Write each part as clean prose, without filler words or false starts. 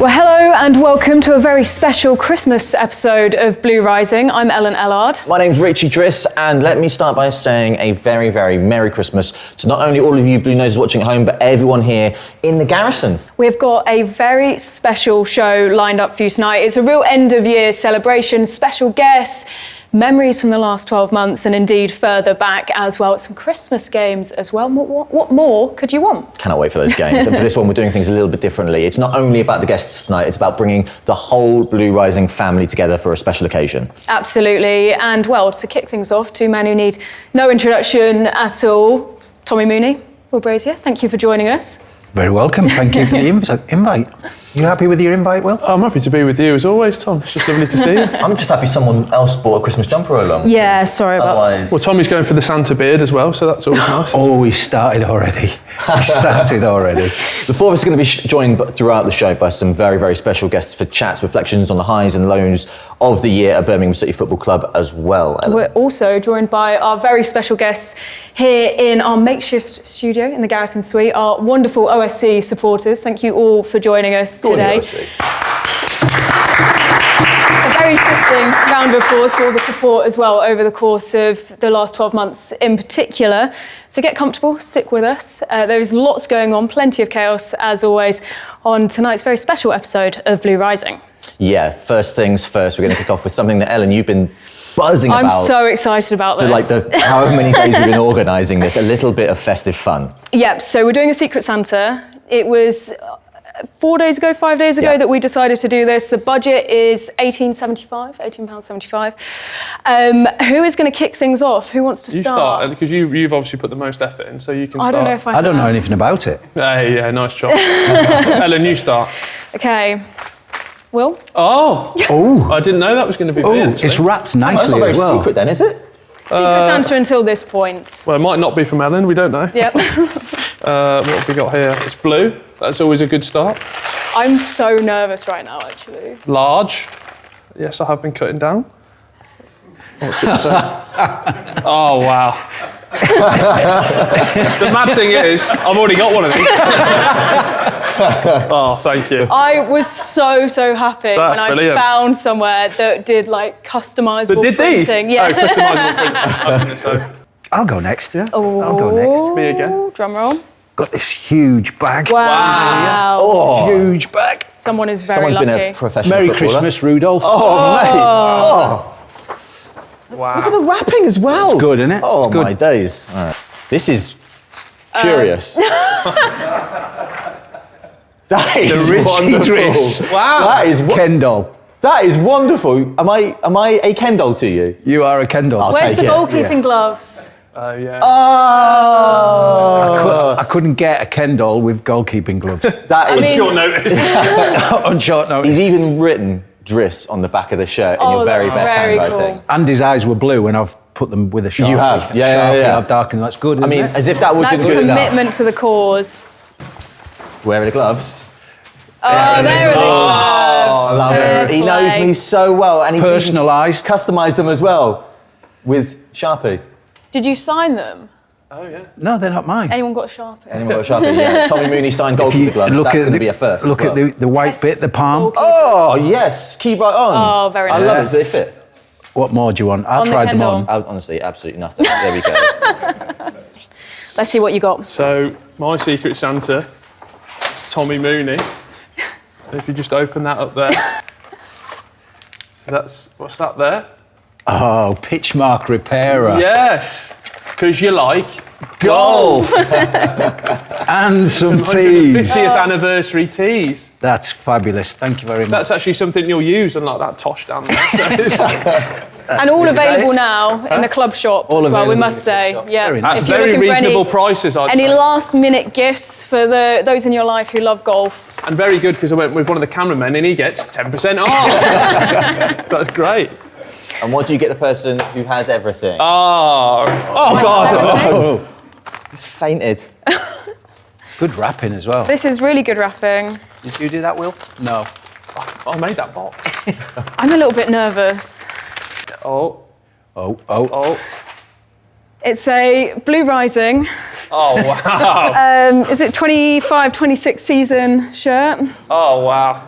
Well, hello and welcome to a very special Christmas episode of Blue Rising. I'm Ellen Ellard. My name's Richie Driss, and let me start by saying a very, very Merry Christmas to not only all of you Blue Noses watching at home, but everyone here in the garrison. We've got a very special show lined up for you tonight. It's a real end of year celebration, special guests, memories from the last 12 months, and indeed further back as well. Some Christmas games as well. What more could you want? Cannot wait for those games. And for this one, we're doing things a little bit differently. It's not only about the guests tonight, it's about bringing the whole Blue Rising family together for a special occasion. Absolutely. And well, to kick things off, two men who need no introduction at all. Tommy Mooney, Will Brazier, thank you for joining us. Very welcome. Thank you for the invite. You happy with your invite, Will? I'm happy to be with you as always, Tom. It's just lovely to see you. I'm just happy someone else bought a Christmas jumper along. Yeah, sorry about that. Well, Tommy's going for the Santa beard as well, so that's always nice. Oh, he started already. The four of us are going to be joined throughout the show by some very, very special guests for chats, reflections on the highs and lows of the year at Birmingham City Football Club as well. Ellen. We're also joined by our very special guests here in our makeshift studio in the Garrison Suite, our wonderful OSC supporters. Thank you all for joining us today. A very interesting round of applause for all the support as well over the course of the last 12 months in particular. So get comfortable, stick with us. There's lots going on, plenty of chaos as always on tonight's very special episode of Blue Rising. Yeah, first things first, we're going to kick off with something that, Ellen, you've been buzzing about. I'm so excited about this. For like however many days we've been organising this, a little bit of festive fun. Yep, so we're doing a Secret Santa. It was 5 days ago that we decided to do this. The budget is £18.75. Who is going to kick things off? Who wants to start? You start, because you've obviously put the most effort in, so you can start. I don't know if I don't know anything about it. Hey, yeah, nice job. Ellen, you start. Okay. Will? Oh! I didn't know that was going to be me, actually. It's wrapped That's not nicely very as well. secret then, is it? Secret Santa until this point. Well, it might not be from Ellen, we don't know. Yep. What have we got here? It's blue. That's always a good start. I'm so nervous right now, actually. Large. Yes, I have been cutting down. What's it say? Oh, wow. The mad thing is, I've already got one of these. Oh, thank you. I was so happy That's when brilliant. I found somewhere that did like customisable printing. These? Yeah. Oh, customisable printing. I'll go next, yeah. Oh, I'll go next. Me again. Drum roll. Got this huge bag. Wow. Oh, Huge bag. Someone is very someone's lucky. been a professional Merry footballer. Christmas, Rudolph. Oh, mate. Oh. Wow. Look at the wrapping as well. Good, isn't it? Oh, It's good. my days. All right. This is curious. That is The Richie wonderful. Driss. Wow. Kendall. That is wonderful. Am I a Ken doll to you? You are a Kendall. I'll Where's take the it. goalkeeping gloves? Oh, yeah. Oh. I couldn't get a Kendall with goalkeeping gloves That is. Short notice. on short notice. He's even written Driss on the back of the shirt in Oh, your very that's best very handwriting. cool. And his eyes were blue when I've put them with a Sharpie. You have? Yeah. I've darkened. That's good, I isn't mean, it? as if that wasn't That's good enough. commitment to the cause. Where are the gloves? Oh, there are the gloves. I love Fair it. He knows play. me so well, and he's Personalised. customised them as well with Sharpie. Did you sign them? Oh, yeah. No, they're not mine. Anyone got a Sharpie? Anyone got a Sharpie? Yeah. Tommy Mooney signed If goalkeeper gloves. That's going to be a first. Look as at well. the white bit, the palm. Goalkeeper. Oh yes, keep right on. Oh, very I nice. love it. They fit. What more do you want? I'll On the try them Kendall. on. Honestly, absolutely nothing. There we go. Let's see what you got. So, my Secret Santa is Tommy Mooney. If you just open that up there. So what's that there? Oh, pitch mark repairer. Yes, because you like Golf. And some teas. 50th anniversary teas. That's fabulous. Thank you very much. That's actually something you'll use, unlike that tosh down there. So it's- And all available now in the club shop All as well, we available must say. Yeah. Very nice. That's If you're very looking for reasonable prices, I'd Any say. last minute gifts for those in your life who love golf? And very good, because I went with one of the cameramen and he gets 10% off. That's great. And what do you get the person who has everything? Oh God. Oh, He's fainted. good wrapping as well. This is really good wrapping. Did you do that, Will? No. I made that box. I'm a little bit nervous. Oh. It's a Blue Rising. Oh, wow. Is it 25, 26 season shirt? Oh, wow.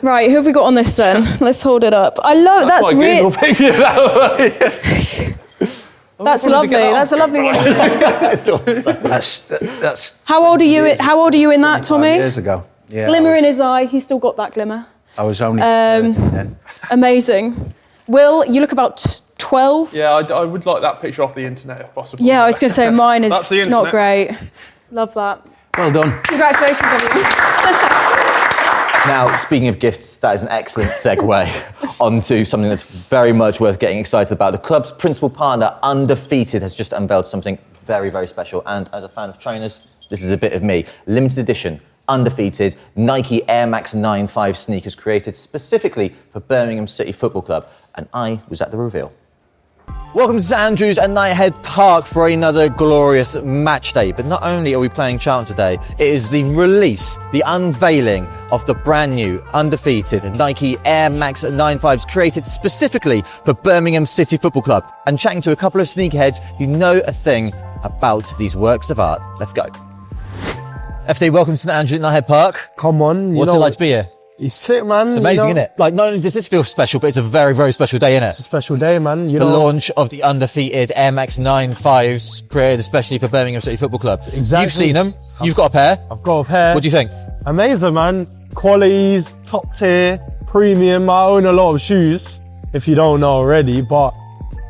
Right, who have we got on this then? Let's hold it up. I love that's quite a really Google picture that way. that's lovely. That's a lovely one. That's. How old are you? How old are you in that, 25 Tommy? Years ago. Yeah. Glimmer in his eye. He's still got that glimmer. I was only 13 then. Amazing. Will, you look about 12. Yeah, I would like that picture off the internet if possible. Yeah, I was going to say mine That's is the not internet. great. Love that. Well done. Congratulations, everyone. Now, speaking of gifts, that is an excellent segue onto something that's very much worth getting excited about. The club's principal partner, Undefeated, has just unveiled something very, very special. And as a fan of trainers, this is a bit of me. Limited edition, Undefeated, Nike Air Max 95 sneakers created specifically for Birmingham City Football Club. And I was at the reveal. Welcome to St Andrews and Knighthead Park for another glorious match day. But not only are we playing Charlton today, it is the release, the unveiling of the brand new Undefeated Nike Air Max 95s created specifically for Birmingham City Football Club. And chatting to a couple of sneakerheads who know a thing about these works of art. Let's go. FD, welcome to St Andrews at Knighthead Park. Come on. What's it like to be here? It's sick, man. It's amazing, isn't it? Like, not only does this feel special, but it's a very, very special day, isn't it? It's a special day, man. The launch of the Undefeated Air Max 95s, created especially for Birmingham City Football Club. Exactly. You've seen them. You've got a pair. I've got a pair. What do you think? Amazing, man. Qualities, top tier, premium. I own a lot of shoes, if you don't know already, but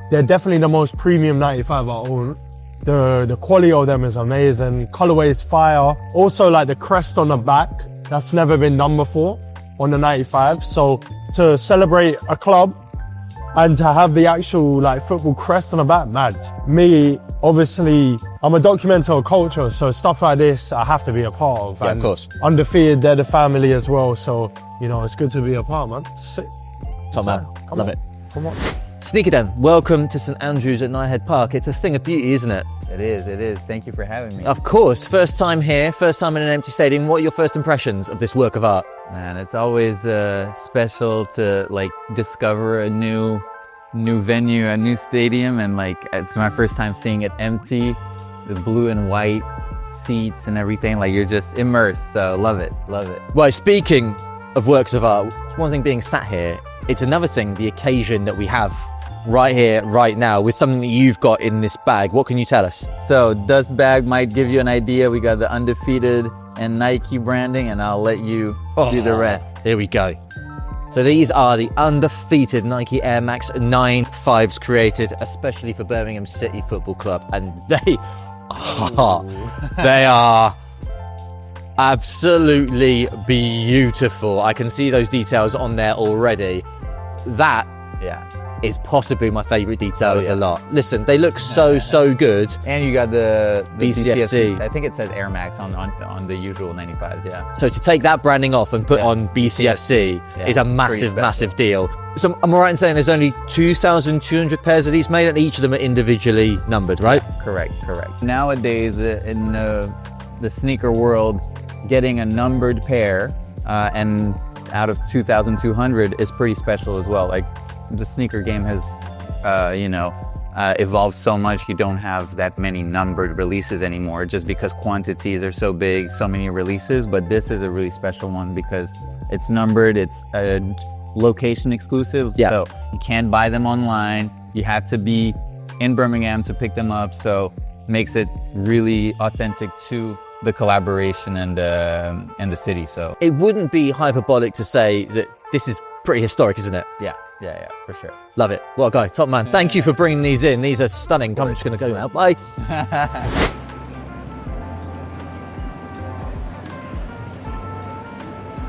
they're definitely the most premium 95 I own. The quality of them is amazing. Colorway is fire. Also, like the crest on the back, that's never been done before on the 95. So to celebrate a club and to have the actual like football crest on the back, mad. Me, obviously, I'm a documenter of culture, so stuff like this I have to be a part of. Yeah, and of course. Undefeated, they're the family as well, so you know it's good to be a part, man. Sick. Top man. Come Love on. it. Come on. Sneaker Den, welcome to St Andrews at Knighthead Park. It's a thing of beauty, isn't it? It is. Thank you for having me. Of course. First time here, first time in an empty stadium. What are your first impressions of this work of art? Man, it's always special to like discover a new venue, a new stadium, and like it's my first time seeing it empty, the blue and white seats and everything. Like you're just immersed. So love it. Well, speaking of works of art, it's one thing being sat here. It's another thing, the occasion that we have right here, right now, with something that you've got in this bag. What can you tell us? So dust bag might give you an idea. We got the Undefeated and Nike branding, and I'll let you do the rest. Here we go. So these are the Undefeated Nike Air Max 95s created especially for Birmingham City Football Club, and they are absolutely beautiful. I can see those details on there already. That is possibly my favourite detail of the lot. Listen, they look so good. And you got the BCFC. I think it says Air Max on the usual 95s, yeah. So to take that branding off and put on BCFC is a massive deal. So am I right in saying there's only 2,200 pairs of these made and each of them are individually numbered, right? Correct. Nowadays, in the sneaker world, getting a numbered pair and out of 2,200 is pretty special as well. Like the sneaker game has, evolved so much. You don't have that many numbered releases anymore just because quantities are so big, so many releases. But this is a really special one because it's numbered, it's location exclusive. Yeah. So you can't buy them online. You have to be in Birmingham to pick them up. So makes it really authentic to the collaboration and the city. So It wouldn't be hyperbolic to say that this is pretty historic, isn't it? yeah, for sure. Love it. What a guy. Top man. Thank you for bringing these in. These are stunning. I'm just going to go now. Bye.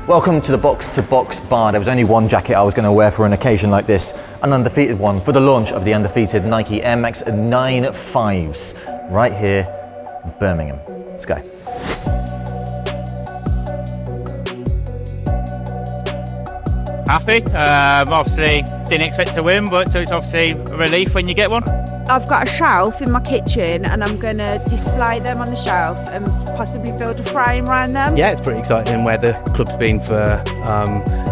Welcome to the Box to Box bar. There was only one jacket I was going to wear for an occasion like this, an undefeated one for the launch of the Undefeated Nike Air Max 95s right here in Birmingham. Let's go. Happy. Obviously didn't expect to win, but so it's obviously a relief when you get one. I've got a shelf in my kitchen and I'm going to display them on the shelf and possibly build a frame around them. Yeah, it's pretty exciting where the club's been for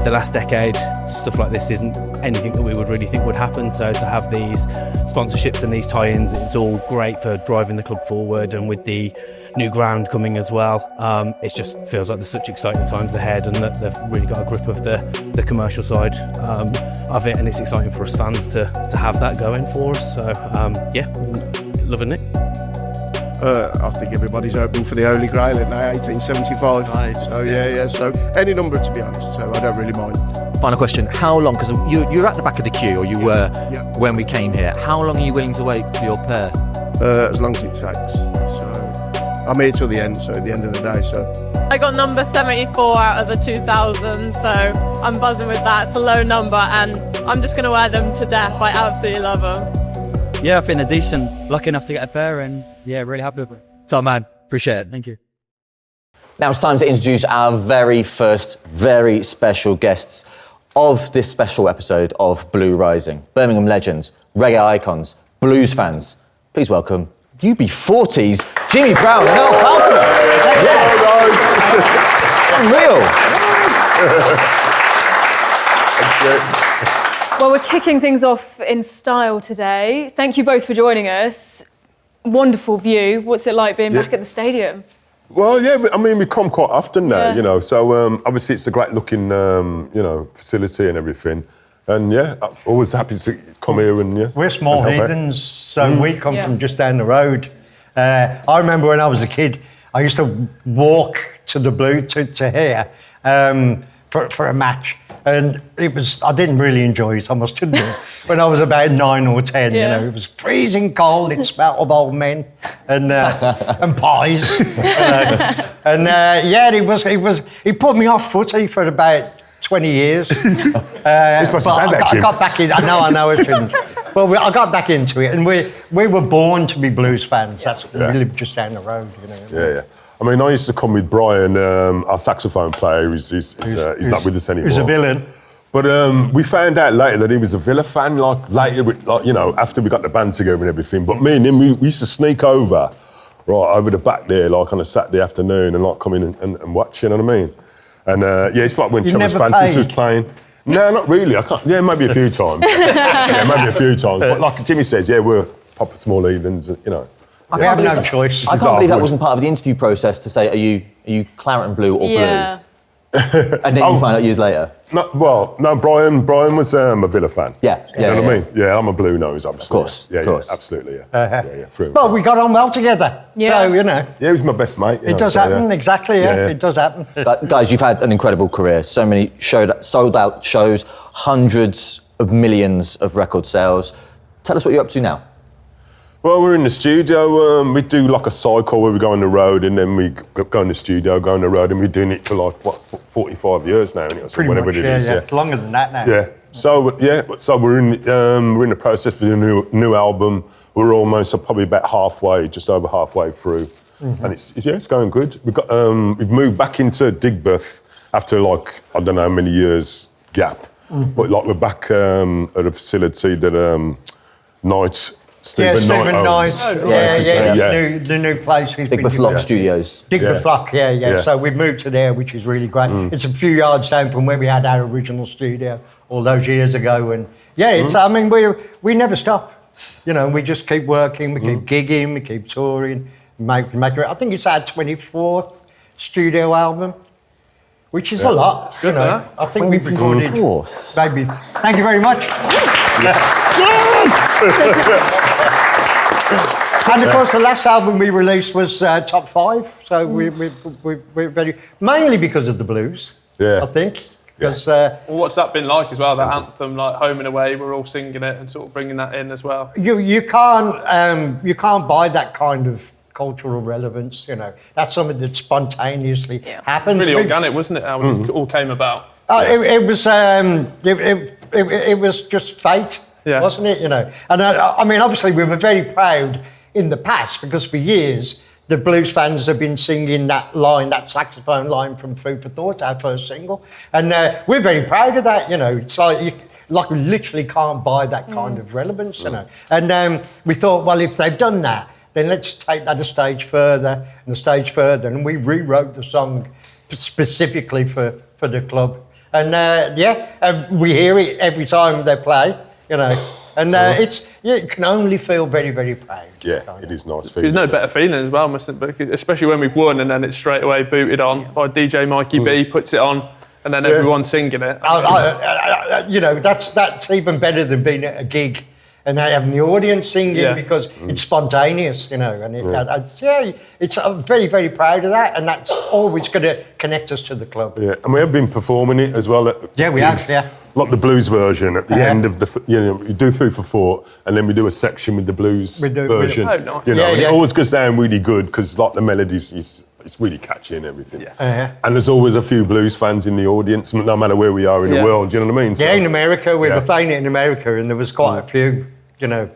the last decade, stuff like this isn't anything that we would really think would happen. So to have these sponsorships and these tie-ins, it's all great for driving the club forward. And with the new ground coming as well, it just feels like there's such exciting times ahead, and that they've really got a grip of the commercial side of it, and it's exciting for us fans to have that going for us. So yeah, loving it. I think everybody's hoping for the Holy Grail in 1875. Right. So yeah. So any number, to be honest. So I don't really mind. Final question: how long? Because you're at the back of the queue, or you were when we came here. How long are you willing to wait for your pair? As long as it takes. So I'm here till the end. So at the end of the day. So I got number 74 out of the 2,000. So I'm buzzing with that. It's a low number, and I'm just going to wear them to death. I absolutely love them. Yeah, I've been a decent, lucky enough to get a pair, and yeah, really happy with it. Top man, appreciate it. Thank you. Now it's time to introduce our very first, very special guests of this special episode of Blue Rising. Birmingham legends, reggae icons, blues fans. Please welcome UB40's Jimmy Brown and Earl Falconer. Well, we're kicking things off in style today. Thank you both for joining us. Wonderful view. What's it like being back at the stadium? Well, yeah, I mean, we come quite often now, Yeah. you know, so obviously it's a great looking, you know, facility and everything. And yeah, I'm always happy to come here and We're small and help out. heathens, so we come from just down the road. I remember when I was a kid, I used to walk to the Blue, to here, for a match. And I didn't really enjoy it, I must admit. When I was about 9 or 10, you know, it was freezing cold, it smelled of old men and pies. He put me off footy for about 20 years. You're supposed to say that, I Jim. got back in, I know I shouldn't. But I got back into it, and we were born to be blues fans. We live just down the road, you know. Yeah. I mean, I used to come with Brian, our saxophone player. He's not with us anymore. He's a villain. But we found out later that he was a Villa fan, you know, after we got the band together and everything. But me and him, we used to sneak over the back there, like on a Saturday afternoon, and like come in and watch, you know what I mean? And it's like when Thomas Francis was playing. No, not really. I can't. Yeah, maybe a few times. But like Jimmy says, we're proper small heathens, you know. We have no choice. I can't believe that wasn't part of the interview process to say, are you claret and blue or blue? And then you find out years later. No, Brian was a Villa fan. You know what I mean? Yeah, I'm a blue nose, obviously. Of course. Absolutely, yeah. Well, we got on well together. Yeah. So, you know. Yeah, he was my best mate. It does happen, exactly, it does happen. Guys, you've had an incredible career. So many sold out shows, hundreds of millions of record sales. Tell us what you're up to now. Well, we're in the studio. We do like a cycle where we go on the road and then we go in the studio, go on the road, and we're doing it for like 45 years now, so Pretty whatever much, it is. yeah. Longer than that now. Yeah. So we're in the process of a new album. We're almost probably about just over halfway through, and it's going good. We've moved back into Digbeth after like I don't know how many years gap, but like we're back at a facility that Knight. Stephen Knight. The new place. Digbeth Lock Studios. Digbeth Lock, yeah. So we've moved to there, which is really great. It's a few yards down from where we had our original studio all those years ago, and it's. I mean, we never stop. You know, we just keep working, we keep gigging, we keep touring, make it. I think it's our 24th studio album, which is a lot. You know, I think we've recorded maybe. Thank you very much. And of course, the last album we released was top 5. So we're very mainly because of the blues. I think. Because well, what's that been like as well? That anthem, like Home and Away, we're all singing it and sort of bringing that in as well. You can't buy that kind of cultural relevance. You know, that's something that spontaneously happens. It's really organic, wasn't it? How it all came about. It was just fate, wasn't it? You know, and I mean, obviously, we were very proud in the past because for years the blues fans have been singing that saxophone line from Food for Thought, our first single, and we're very proud of that. You know, it's like we literally can't buy that kind of relevance. You know, and we thought, well, if they've done that, then let's take that a stage further and a stage further, and we rewrote the song specifically for the club. And we hear it every time they play, you know. And you can only feel very, very proud. Yeah, it is nice There's feeling. no better feeling as well, mustn't it? Especially when we've won and then it's straight away booted on by DJ Mikey B, puts it on, and then everyone's singing it. You know, that's even better than being at a gig and having the audience singing because it's spontaneous, you know. And I'm very, very proud of that, and that's always going to connect us to the club. Yeah, and we have been performing it as well. We have, yeah. Like the blues version at the end of the, you do 3 for 4, and then we do a section with the blues version. Oh, nice. You know, and it always goes down really good because like the melodies it's really catchy and everything. Yeah. And there's always a few blues fans in the audience, no matter where we are in the world. Do you know what I mean? Yeah, in America, we were playing it in America, and there was quite a few. You know,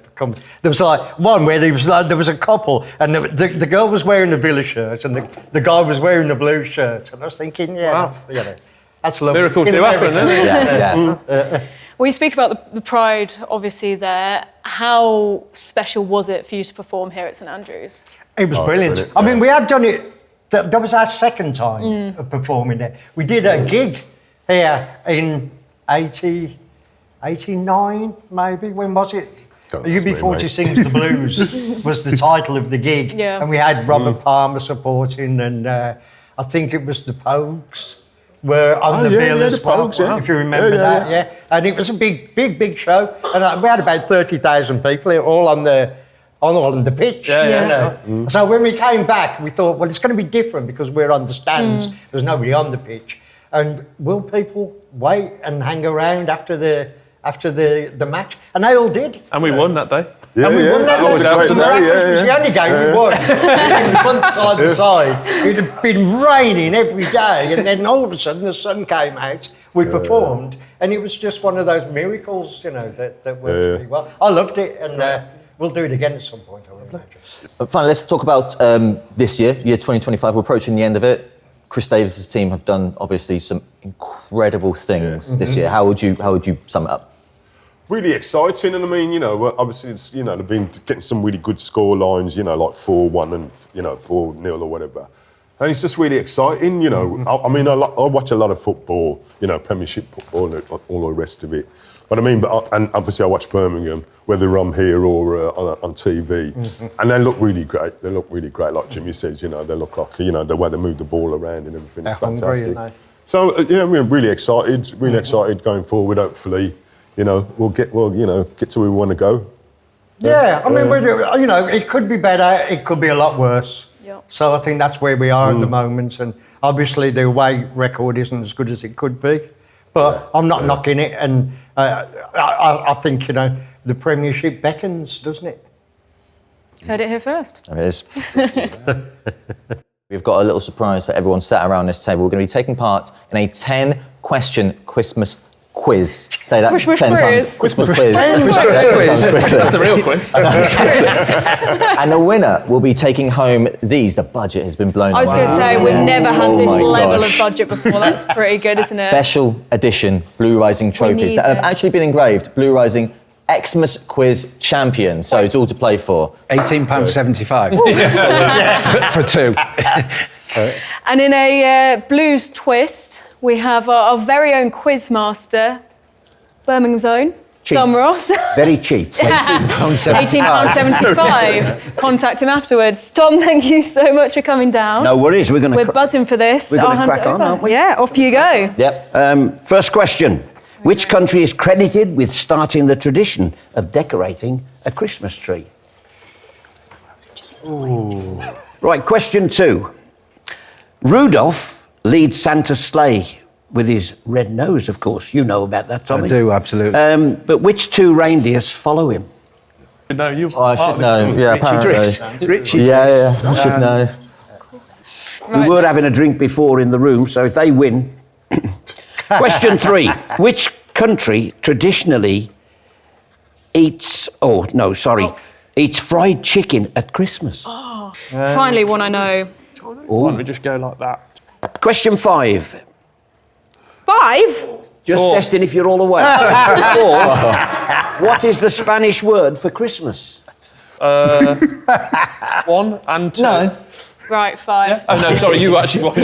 there was like one where there was a couple, and the girl was wearing the Villa shirt, and the guy was wearing the blue shirt, and I was thinking, that's lovely. Miracles do happen, don't they? Yeah. Well, you speak about the pride, obviously, there. How special was it for you to perform here at St Andrews? It was brilliant. I mean, we have done it. That was our second time of performing there. We did a gig here in 89, maybe. When was it? UB40 Sings the Blues was the title of the gig. Yeah. And we had Robert Palmer supporting, and I think it was the Pogues were on the bill as well, if you remember that. And it was a big show. And we had about 30,000 people here, all on the pitch. You know? So when we came back, we thought, well, it's going to be different because we're on the stands. There's nobody on the pitch. And will people wait and hang around after the match? And they all did. And we won that day. Yeah, and we won that day. It was the only game we won. It was one side to side. It had been raining every day, and then all of a sudden the sun came out. We performed, and it was just one of those miracles, you know, that worked really well. I loved it, and we'll do it again at some point, I would imagine. Finally, let's talk about this year 2025. We're approaching the end of it. Chris Davies' team have done obviously some incredible things this year. How would you sum it up? Really exciting, and I mean, you know, obviously it's, you know, they've been getting some really good score lines, you know, like 4-1 and, you know, 4-0 or whatever. And it's just really exciting, you know. I mean, I watch a lot of football, you know, Premiership football and all the rest of it. But I mean, and obviously I watch Birmingham, whether I'm here or on TV, and they look really great. They look really great, like Jimmy says, you know, they look like, you know, the way they move the ball around and everything is fantastic. So, we're really excited going forward, hopefully. You know, we'll get to where we want to go. Yeah, I mean, you know, it could be better, it could be a lot worse. Yep. So I think that's where we are at the moment, and obviously the away record isn't as good as it could be. But I'm not knocking it, and I think, you know, the Premiership beckons, doesn't it? Heard it here first. There it is. We've got a little surprise for everyone sat around this table. We're going to be taking part in a 10-question Christmas quiz. Say that Christmas 10 quiz. times. Christmas quiz. That's the real quiz. And the winner will be taking home these. The budget has been blown up. I was going to say, we've never had Oh this my level gosh. of budget before. That's pretty good, isn't it? Special edition Blue Rising trophies need that have this. actually been engraved. Blue Rising Xmas Quiz Champion. So it's all to play for. £18.75 for two. And in a blues twist, we have our very own quiz master, Birmingham's own, Cheap. Tom Ross. Very cheap. £18.75. Contact him afterwards. Tom, thank you so much for coming down. No worries, we're buzzing for this. We're going I'll to hand crack it on, over. aren't we? Yeah, off you go. Yep. First question. Which country is credited with starting the tradition of decorating a Christmas tree? Ooh. Right, question 2. Rudolph leads Santa's sleigh with his red nose, of course. You know about that, Tommy. I do, absolutely. But which 2 reindeers follow him? No, you. I should know. Yeah, apparently. Richie. Yeah, I should know. We were having a drink before in the room, so if they win... Question 3. Which country traditionally eats fried chicken at Christmas? Oh, finally one I know. Why don't we just go like that? Question 5. 5? Just testing if you're all awake. Question 4. What is the Spanish word for Christmas? 1 and 2. No. Right, 5. Oh no, sorry, you actually won.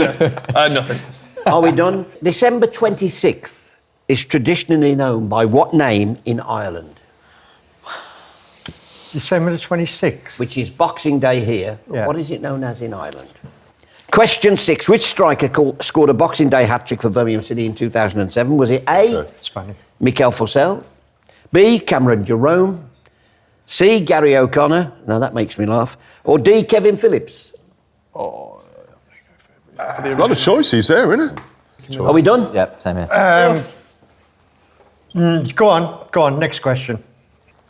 Nothing. Are we done? December 26th is traditionally known by what name in Ireland? December the 26th. Which is Boxing Day here. Yeah. What is it known as in Ireland? Question 6. Which striker scored a Boxing Day hat-trick for Birmingham City in 2007? Was it A, Spanish. Mikel Forsell, B, Cameron Jerome, C, Gary O'Connor, now that makes me laugh, or D, Kevin Phillips? A lot of choices there, isn't it? Are we done? Yep, same here. Go on, next question.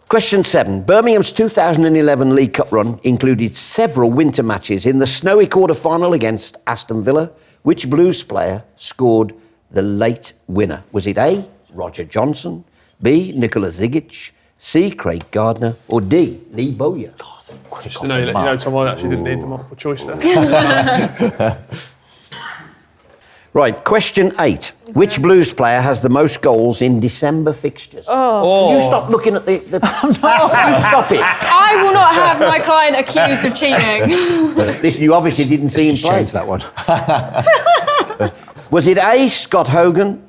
Question 7. Birmingham's 2011 League Cup run included several winter matches. In the snowy quarter-final against Aston Villa, which Blues player scored the late winner? Was it A, Roger Johnson, B, Nikola Zigic, C, Craig Gardner, or D, Lee Bowyer? Just to know, you know, Tom, I actually didn't need the multiple choice there. Right, question 8. Which Blues player has the most goals in December fixtures? You stop looking at the... You stop it. I will not have my client accused of cheating. Listen, you obviously didn't see him play. Change that one. Was it A, Scott Hogan,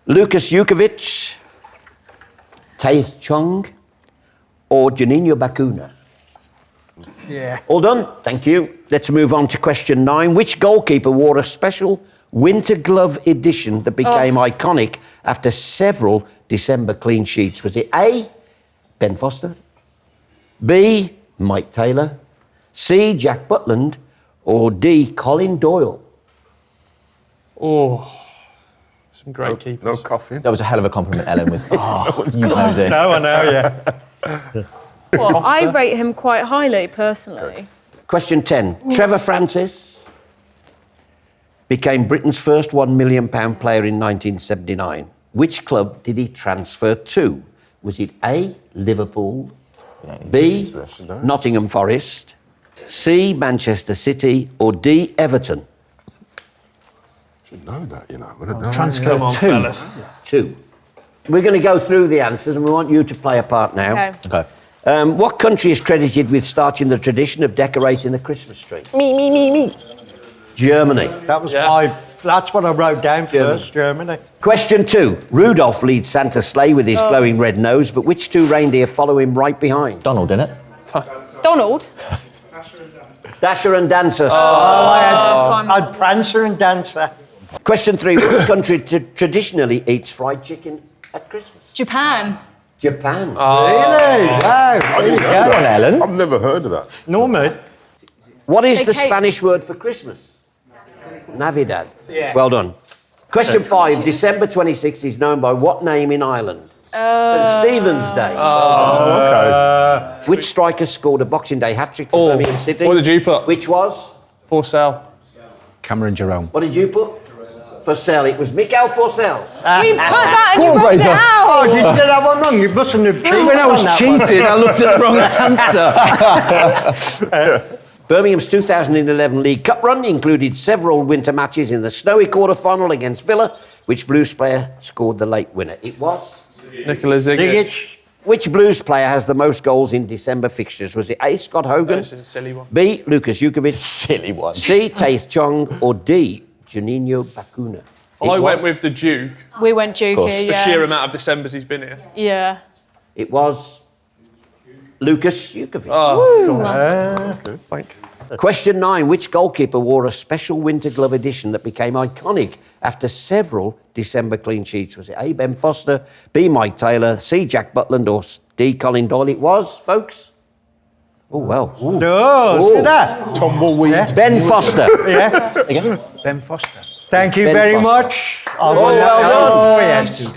Lucas Jukovic, Taith Chung, or Juninho Bacuna? Yeah. All done? Thank you. Let's move on to question 9. Which goalkeeper wore a special winter glove edition that became iconic after several December clean sheets? Was it A, Ben Foster, B, Mike Taylor, C, Jack Butland, or D, Colin Doyle? Oh, some great keepers. No coughing. That was a hell of a compliment, Ellen. You know this. No, I know, yeah. Well, I rate him quite highly, personally. Question 10. Trevor Francis became Britain's first £1 million player in 1979. Which club did he transfer to? Was it A, Liverpool, B, Nottingham Forest, C, Manchester City, or D, Everton? Should know that, you know. Transfer Come on, two. fellas. 2. We're going to go through the answers and we want you to play a part now. Okay. What country is credited with starting the tradition of decorating a Christmas tree? Me. Germany. That's what I wrote down first, Germany. Question 2. Rudolph leads Santa's sleigh with his glowing red nose, but which 2 reindeer follow him right behind? Donald, didn't it? Donald? Dasher and Dancer. I had Prancer and Dancer. Question 3. Which country traditionally eats fried chicken at Christmas? Japan. Japan. Really? Wow. There you Go on, go. Ellen. I've never heard of that. No, mate. What is the cake. Spanish word for Christmas? Navidad. Yeah. Well done. Question 5. December 26th is known by what name in Ireland? St Stephen's Day. Okay. Which striker scored a Boxing Day hat-trick for Birmingham City? What did you put? Which was? Forsell. Cameron Jerome. What did you put? Forsell. It was Mikel Forsell. We put that and Go you on, wrote it Fraser. out. Oh, did you get that one wrong? You mustn't have cheated. When I was on that one. cheating, I looked at the wrong answer. Birmingham's 2011 League Cup run included several winter matches in the snowy quarter-final against Villa, which Blues player scored the late winner. It was? Nikola Zigic. Which Blues player has the most goals in December fixtures? Was it A, Scott Hogan, This is a silly one. B, Lucas Jukovic, Silly one. C, Taith Chung, or D, Juninho Bacuna? I went with the Duke. We went Duke course. here, The yeah. sheer amount of Decembers he's been here. Yeah. It was Lucas Jukovic. Thank. Question 9. Which goalkeeper wore a special winter glove edition that became iconic after several December clean sheets? Was it A, Ben Foster, B, Mike Taylor, C, Jack Butland, or D, Colin Doyle? It was, folks. Oh, well. No, see that? Tumbleweed. Ben Foster. Yeah. Again? Ben Foster. Thank you Ben very Foster. much. well yes.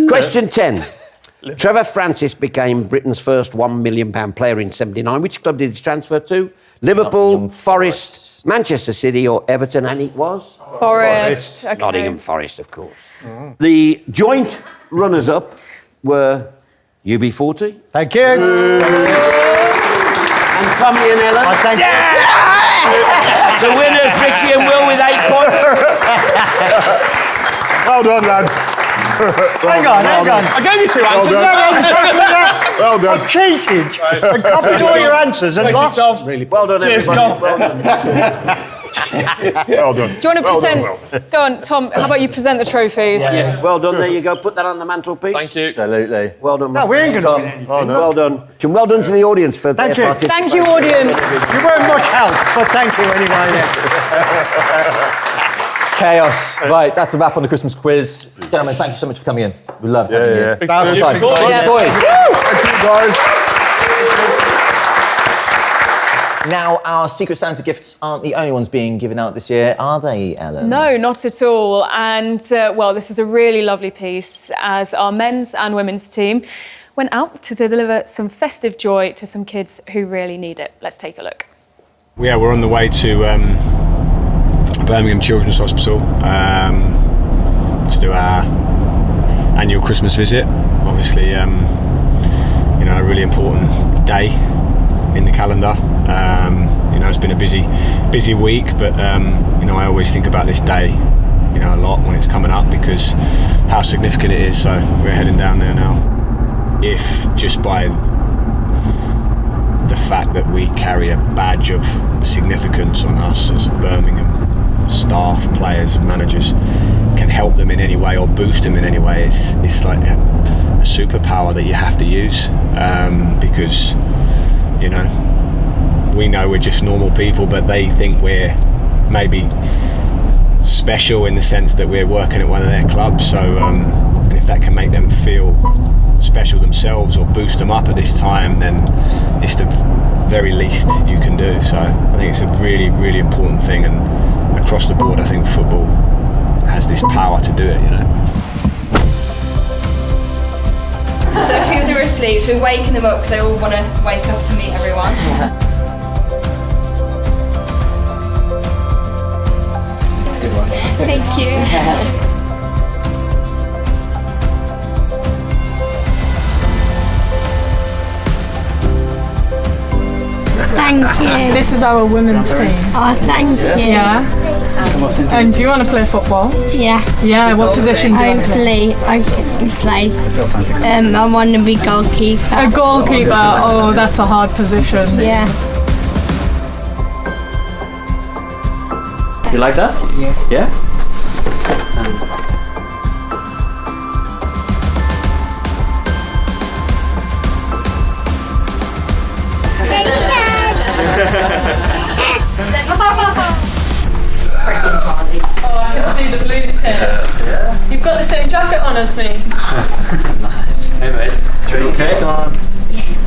Question 10. Trevor Francis became Britain's first £1 million player in '79. Which club did he transfer to? Liverpool, Nottingham Forest, Manchester City, or Everton? And it was? Forest. Okay. Nottingham Forest, of course. The joint runners-up were UB40. Thank you. And Tommy and Ellen. I thank you. The winners, Richie and Will, with 8 points. Well done, lads. Hang on. I gave you 2 answers. Well done. I cheated. I copied all your answers and lost. Well done, everybody. Well done. Well done. Do you want to present? Go on, Tom. How about you present the trophies? Yes. Well done. There you go. Put that on the mantelpiece. Thank you. Absolutely. Well done. No, we ain't going to win anything. Well done. Jim, well done to the audience for their you. participation. Thank you, audience. You weren't much help, but thank you anyway. Yeah. Chaos. Right, that's a wrap on the Christmas quiz. Gentlemen, thank you so much for coming in. We loved having you. Thank you. you. Boys. Thank you, guys. Now, our Secret Santa gifts aren't the only ones being given out this year, are they, Ellen? No, not at all. And, well, this is a really lovely piece as our men's and women's team went out to deliver some festive joy to some kids who really need it. Let's take a look. Yeah, we're on the way to Birmingham Children's Hospital to do our annual Christmas visit. Obviously, you know, a really important day in the calendar. You know, it's been a busy week, but you know, I always think about this day, you know, a lot when it's coming up because how significant it is. So we're heading down there now. If just by the fact that we carry a badge of significance on us as Birmingham staff, players, managers, can help them in any way or boost them in any way, it's like a superpower that you have to use because, you know, we know we're just normal people, but they think we're maybe special in the sense that we're working at one of their clubs. So and if that can make them feel special themselves or boost them up at this time, then it's the very least you can do. So I think it's a really, really important thing, and across the board I think football has this power to do it, you know. So a few of them are asleep, so we're waking them up because they all want to wake up to meet everyone. Thank you. Thank you. This is our women's team. Oh, thank you. Yeah. And do you want to play football? Yeah. Yeah, what position do you want to play? Hopefully, I can play. I want to be goalkeeper. A goalkeeper? Oh, that's a hard position. Yeah. You like that? Yeah? Oh, I can see the blues kit. Yeah. You've got the same jacket on as me. Nice. Hey mate, is you okay?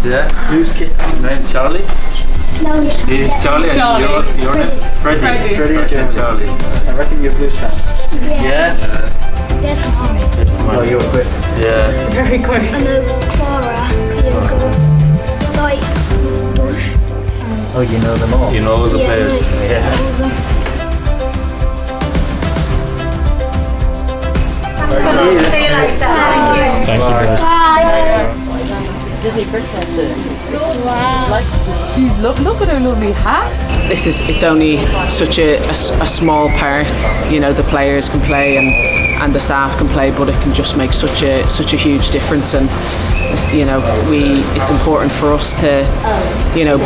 Yeah. Whose kit is your name? Charlie? No, It's Charlie. Charlie. And your name? Freddie. Freddie and Charlie. I reckon you're a blues fan. Yeah. There's the mom. Oh, you're quick. Yeah. Very quick. I know Clara. Likes Bush. Oh, you know them all? You know all the players. Yeah. See you later. Thank you. Thank you. Bye. Disney princesses. Wow. Look at her lovely hat. It's only such a small part. You know, the players can play and the staff can play, but it can just make such a huge difference. And you know, it's important for us to, you know,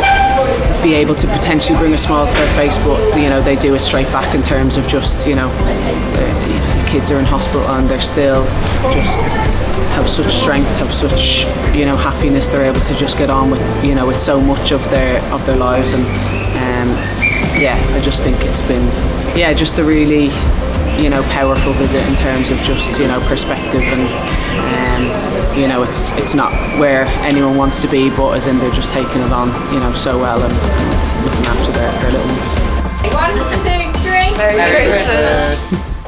be able to potentially bring a smile to their face, but you know, they do it straight back in terms of just, you know, the kids are in hospital and they're still just have such strength, have such, you know, happiness. They're able to just get on with, you know, with so much of their lives. And yeah, I just think it's been, yeah, just a really, you know, powerful visit in terms of just, you know, perspective. And you know, it's not where anyone wants to be, but as in they're just taking it on, you know, so well and looking after their little ones. 1, 2, 3. Merry Christmas.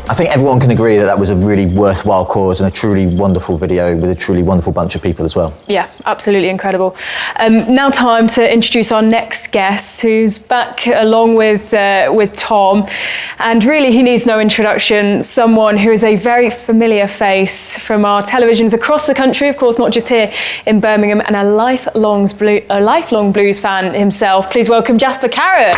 I think everyone can agree that that was a really worthwhile cause and a truly wonderful video with a truly wonderful bunch of people as well. Yeah, absolutely incredible. Now time to introduce our next guest, who's back along with Tom. And really, he needs no introduction. Someone who is a very familiar face from our televisions across the country, of course, not just here in Birmingham, and a lifelong blues fan himself. Please welcome Jasper Carrott.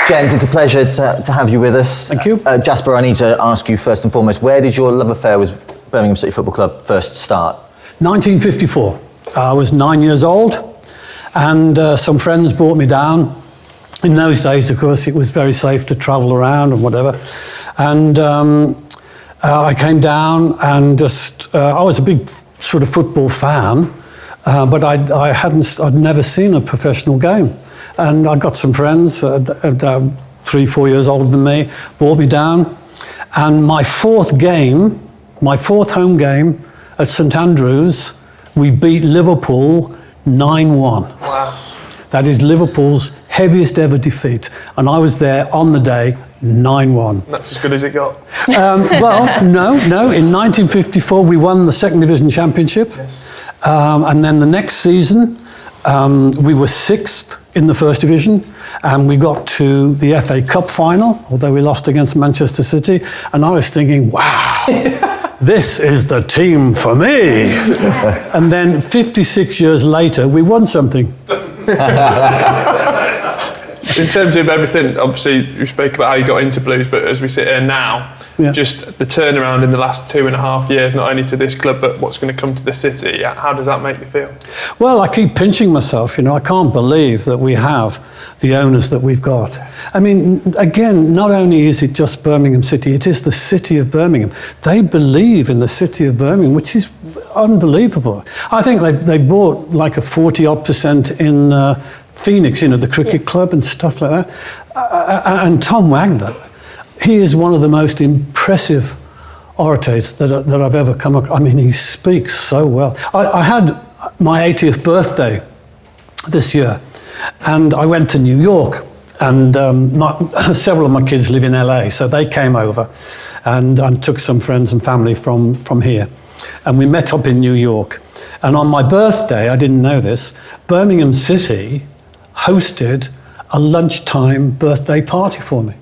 Jens, it's a pleasure to have you with us. Thank you. Jasper, I need to ask you first and foremost, where did your love affair with Birmingham City Football Club first start? 1954. I was 9 years old, and some friends brought me down. In those days, of course, it was very safe to travel around and whatever. And I came down and just, I was a big sort of football fan, but I'd never seen a professional game. And I got some friends, 3-4 years older than me, brought me down. And my fourth home game at St Andrews, we beat Liverpool 9-1. Wow. That is Liverpool's heaviest ever defeat. And I was there on the day, 9-1. That's as good as it got. Well, no. In 1954, we won the second division championship. Yes. And then the next season, we were 6th in the first division, and we got to the FA Cup final, although we lost against Manchester City. And I was thinking, wow, this is the team for me. And then 56 years later, we won something. In terms of everything, obviously you spoke about how you got into Blues, but as we sit here now, just the turnaround in the last 2.5 years, not only to this club, but what's going to come to the city, how does that make you feel? Well, I keep pinching myself, I can't believe that we have the owners that we've got. I mean, again, not only is it just Birmingham City, it is the city of Birmingham. They believe in the city of Birmingham, which is unbelievable. I think they bought like a 40-odd% in Phoenix, the cricket club and stuff like that. And Tom Wagner, he is one of the most impressive orators that I've ever come across. I mean, he speaks so well. I had my 80th birthday this year, and I went to New York, and several of my kids live in LA, so they came over, and I took some friends and family from here, and we met up in New York. And on my birthday, I didn't know this, Birmingham City hosted a lunchtime birthday party for me.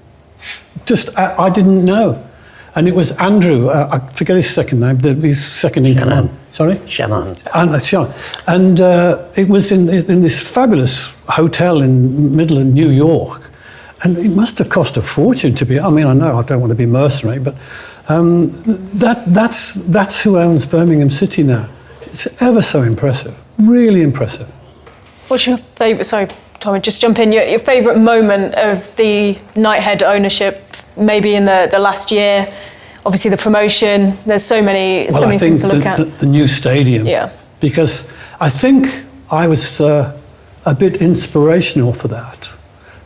I didn't know. And it was Andrew, I forget his second name, his second in command. Sorry? Shannon. Shannon. And it was in this fabulous hotel in middle of New York. And it must have cost a fortune to be, I know I don't want to be mercenary, but that's who owns Birmingham City now. It's ever so impressive, really impressive. What's your favourite, sorry, Tommy, just jump in, your favourite moment of the Knighthead ownership, maybe in the last year? Obviously the promotion, there's so many things to look at. The new stadium. Yeah. Because I think I was a bit inspirational for that.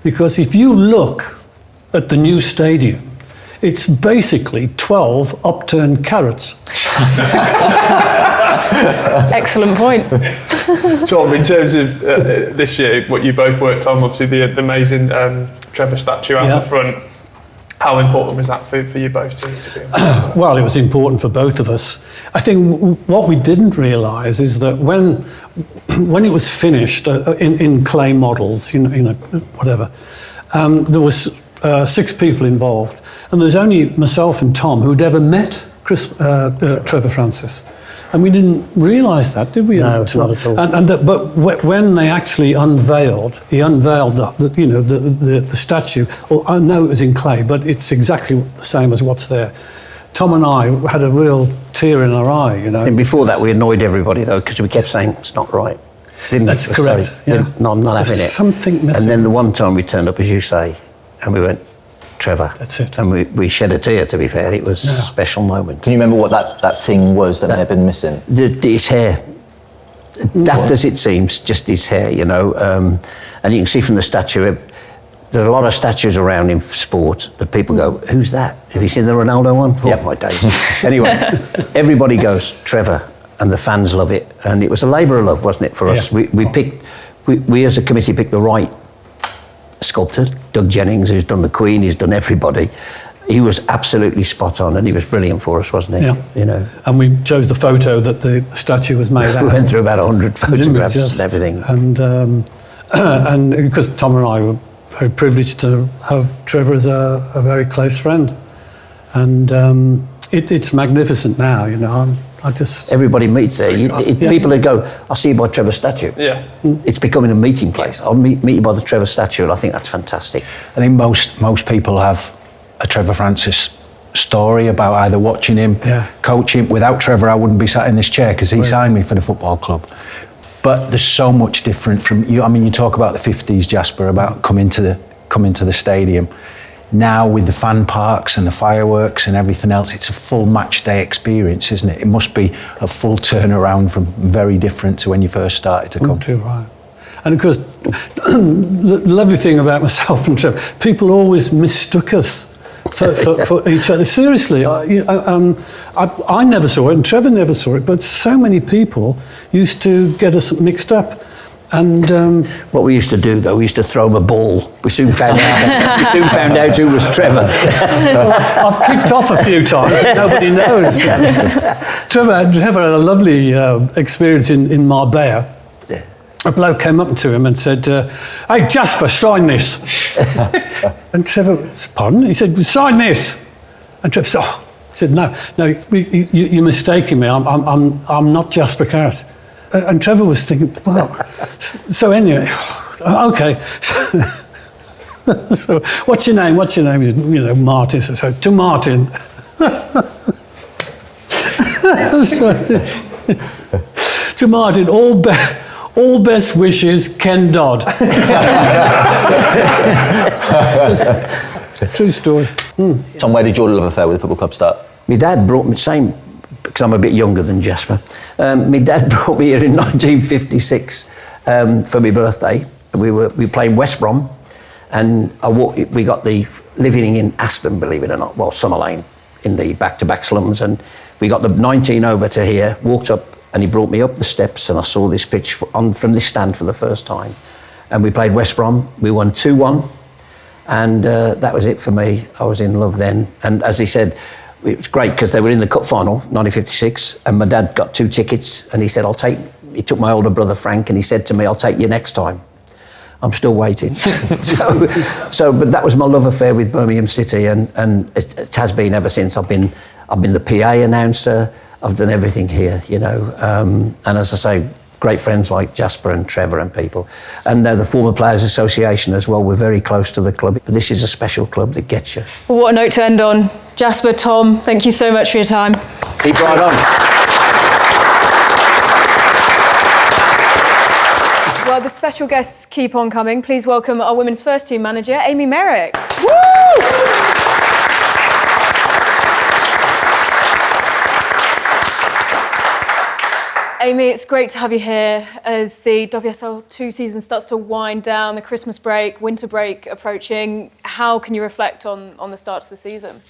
Because if you look at the new stadium, it's basically 12 upturned carrots. Excellent point. Tom, in terms of this year, what you both worked on, obviously the amazing Trevor statue out the front, how important was that for you both to be involved? Well, it was important for both of us. I think what we didn't realise is that when it was finished in clay models, whatever, there was 6 people involved, and there's only myself and Tom who'd ever met Trevor Francis. And we didn't realise that, did we? No, not at all. But when they actually unveiled the statue, I know it was in clay, but it's exactly the same as what's there. Tom and I had a real tear in our eye, I think before that we annoyed everybody though, because we kept saying it's not right. That's correct. No, I'm not having it. Something missing. And then the one time we turned up, as you say, and we went, Trevor. That's it. And we shed a tear, to be fair. It was a special moment. Can you remember what that thing was that may have been missing? His hair. Daft as it seems, just his hair, and you can see from the statue, there are a lot of statues around in sport that people go, who's that? Have you seen the Ronaldo one? Oh, my days. Anyway, everybody goes, Trevor, and the fans love it. And it was a labour of love, wasn't it, for us? We as a committee picked the right sculptor, Doug Jennings, who's done the Queen, he's done everybody. He was absolutely spot on, and he was brilliant for us, wasn't he? Yeah. And we chose the photo that the statue was made out. We went through about 100 photographs and everything. And because Tom and I were very privileged to have Trevor as a very close friend, and it's magnificent now. Everybody meets there. People that go, I'll see you by Trevor's statue. Yeah. It's becoming a meeting place. I'll meet you by the Trevor statue, and I think that's fantastic. I think most people have a Trevor Francis story about either watching him, coaching. Without Trevor, I wouldn't be sat in this chair because he signed me for the football club. But there's so much different from you. I mean, you talk about the 50s, Jasper, about coming to the stadium. Now with the fan parks and the fireworks and everything else, it's a full match day experience, isn't it? It must be a full turnaround from very different to when you first started to come. Too right. And of course, the lovely thing about myself and Trevor, people always mistook us for each other. Seriously, I never saw it, and Trevor never saw it, but so many people used to get us mixed up. And what we used to do, though, we used to throw him a ball. We soon found out who was Trevor. I've kicked off a few times, nobody knows. Trevor had a lovely experience in Marbella. A bloke came up to him and said, "Hey, Jasper, sign this." And Trevor, pardon? He said, "Sign this." And Trevor said, "Oh." He said, "No, you're mistaking me. I'm not Jasper Carrott." And Trevor was thinking, well, so anyway, okay. So, what's your name? What's your name? You know, Martin. So to Martin. To Martin, all best wishes, Ken Dodd. True story. Tom, where did your love affair with the football club start? My dad brought me, because I'm a bit younger than Jasper. My dad brought me here in 1956 for my birthday. We were playing West Brom, and we got the living in Aston, believe it or not, well, Summer Lane, in the back-to-back slums, and we got the 19 over to here, walked up, and he brought me up the steps, and I saw this pitch from this stand for the first time. And we played West Brom. We won 2-1, and that was it for me. I was in love then. And as he said, it was great because they were in the cup final, 1956, and my dad got 2 tickets, and he said, he took my older brother Frank, and he said to me, "I'll take you next time." I'm still waiting. But that was my love affair with Birmingham City, and it has been ever since. I've been the PA announcer, I've done everything here, you know, and as I say, great friends like Jasper and Trevor and people. And the Former Players Association as well, we're very close to the club. But this is a special club that gets you. Well, what a note to end on. Jasper, Tom, thank you so much for your time. Keep right on. Well, the special guests keep on coming. Please welcome our women's first team manager, Amy Merricks. Woo! Amy, it's great to have you here as the WSL2 season starts to wind down, the Christmas break, winter break approaching. How can you reflect on the start to the season?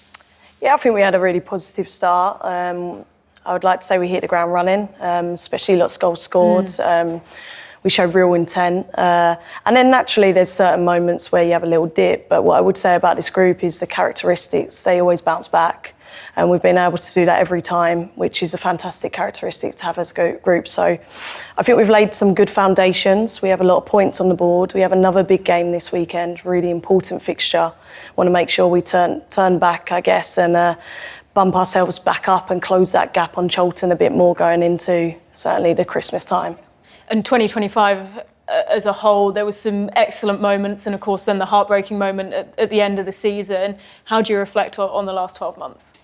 Yeah, I think we had a really positive start. I would like to say we hit the ground running, especially lots of goals scored. We showed real intent. And then naturally there's certain moments where you have a little dip, but what I would say about this group is the characteristics, they always bounce back. And we've been able to do that every time, which is a fantastic characteristic to have as a group. So I think we've laid some good foundations. We have a lot of points on the board. We have another big game this weekend, really important fixture. Want to make sure we turn back, I guess, and bump ourselves back up and close that gap on Cholton a bit more going into certainly the Christmas time. And 2025 as a whole, there was some excellent moments and of course then the heartbreaking moment at the end of the season. How do you reflect on the last 12 months?